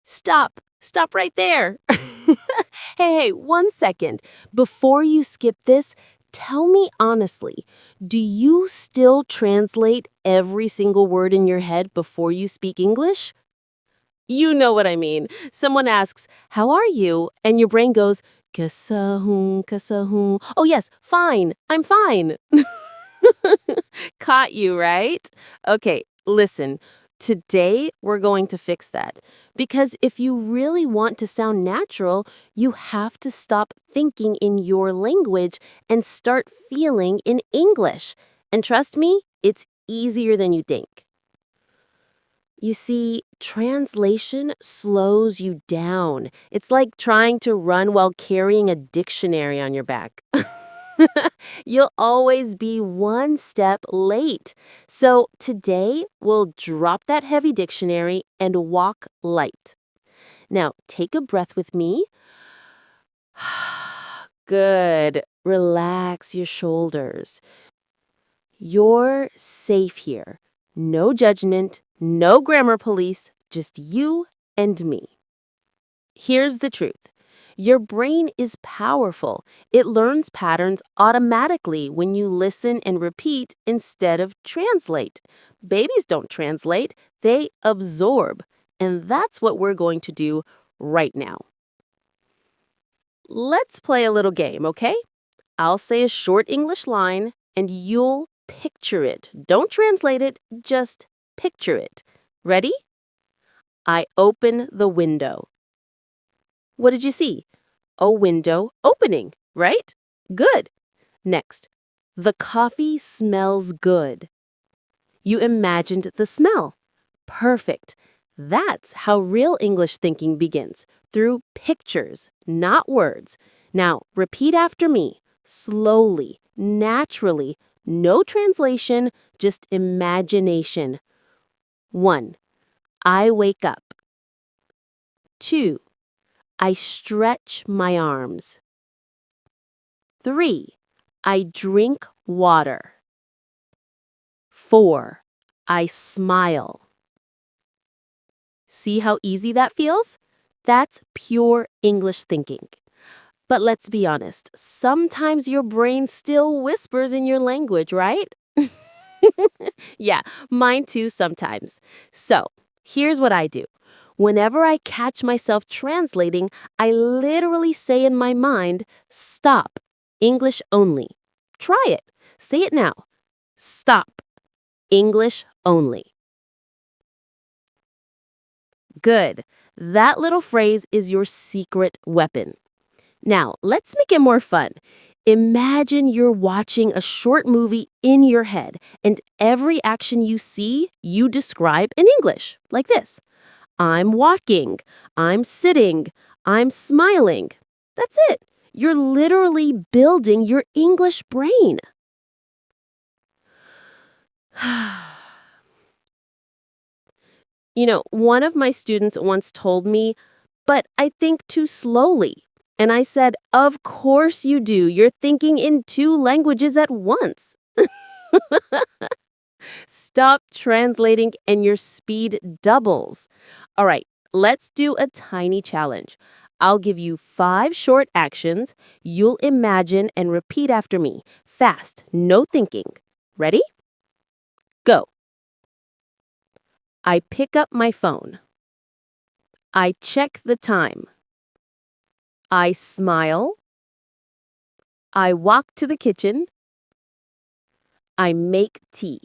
Stop. Stop right there. Hey, 1 second. Before you skip this, tell me honestly, do you still translate every single word in your head before you speak English? You know what I mean. Someone asks, "How are you?" And your brain goes, "Kasa hoon, kasa hoon." Oh, yes, fine. I'm fine. Caught you, right? Okay, listen. Today, we're going to fix that. Because if you really want to sound natural, you have to stop thinking in your language and start feeling in English. And trust me, it's easier than you think. You see, translation slows you down. It's like trying to run while carrying a dictionary on your back. You'll always be one step late. So today, we'll drop that heavy dictionary and walk light. Now, take a breath with me. Good. Relax your shoulders. You're safe here. No judgment, no grammar police, just you and me. Here's the truth. Your brain is powerful. It learns patterns automatically when you listen and repeat instead of translate. Babies don't translate, they absorb. And that's what we're going to do right now. Let's play a little game, okay? I'll say a short English line and you'll picture it. Don't translate it, just picture it. Ready? I open the window. What did you see? A window opening, right? Good. Next, the coffee smells good. You imagined the smell. Perfect. That's how real English thinking begins, through pictures, not words. Now, repeat after me, slowly, naturally, no translation, just imagination. 1. I wake up. 2. I stretch my arms. 3. I drink water. 4. I smile. See how easy that feels? That's pure English thinking. But let's be honest, sometimes your brain still whispers in your language, right? Yeah, mine too sometimes. So, here's what I do. Whenever I catch myself translating, I literally say in my mind, stop, English only. Try it. Say it now. Stop, English only. Good. That little phrase is your secret weapon. Now, let's make it more fun. Imagine you're watching a short movie in your head, and every action you see, you describe in English, like this. I'm walking, I'm sitting, I'm smiling. That's it. You're literally building your English brain. One of my students once told me, but I think too slowly. And I said, of course you do. You're thinking in 2 languages at once. Stop translating and your speed doubles. All right, let's do a tiny challenge. I'll give you 5 short actions. You'll imagine and repeat after me. Fast, no thinking. Ready? Go. I pick up my phone. I check the time. I smile. I walk to the kitchen. I make tea.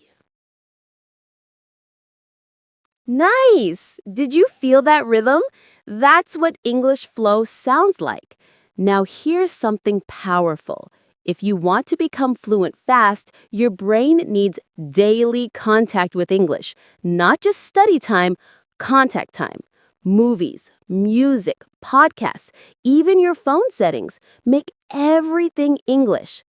Nice! Did you feel that rhythm? That's what English flow sounds like. Now here's something powerful. If you want to become fluent fast, your brain needs daily contact with English, not just study time, contact time. Movies, music, podcasts, even your phone settings. Make everything English.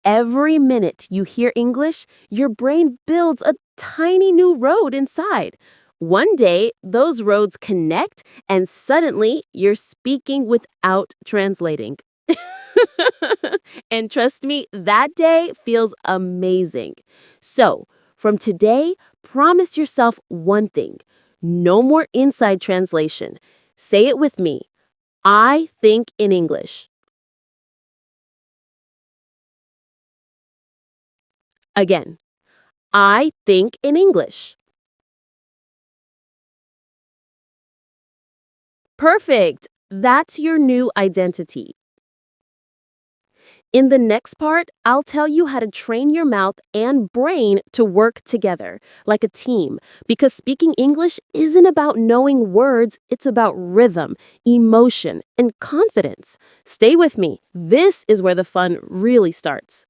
Every minute you hear English, your brain builds a tiny new road inside. One day, those roads connect, and suddenly you're speaking without translating. And trust me, that day feels amazing. So, from today, promise yourself one thing: no more inside translation. Say it with me: I think in English. Again, I think in English. Perfect. That's your new identity. In the next part, I'll tell you how to train your mouth and brain to work together like a team, because speaking English isn't about knowing words, it's about rhythm, emotion, and confidence. Stay with me. This is where the fun really starts.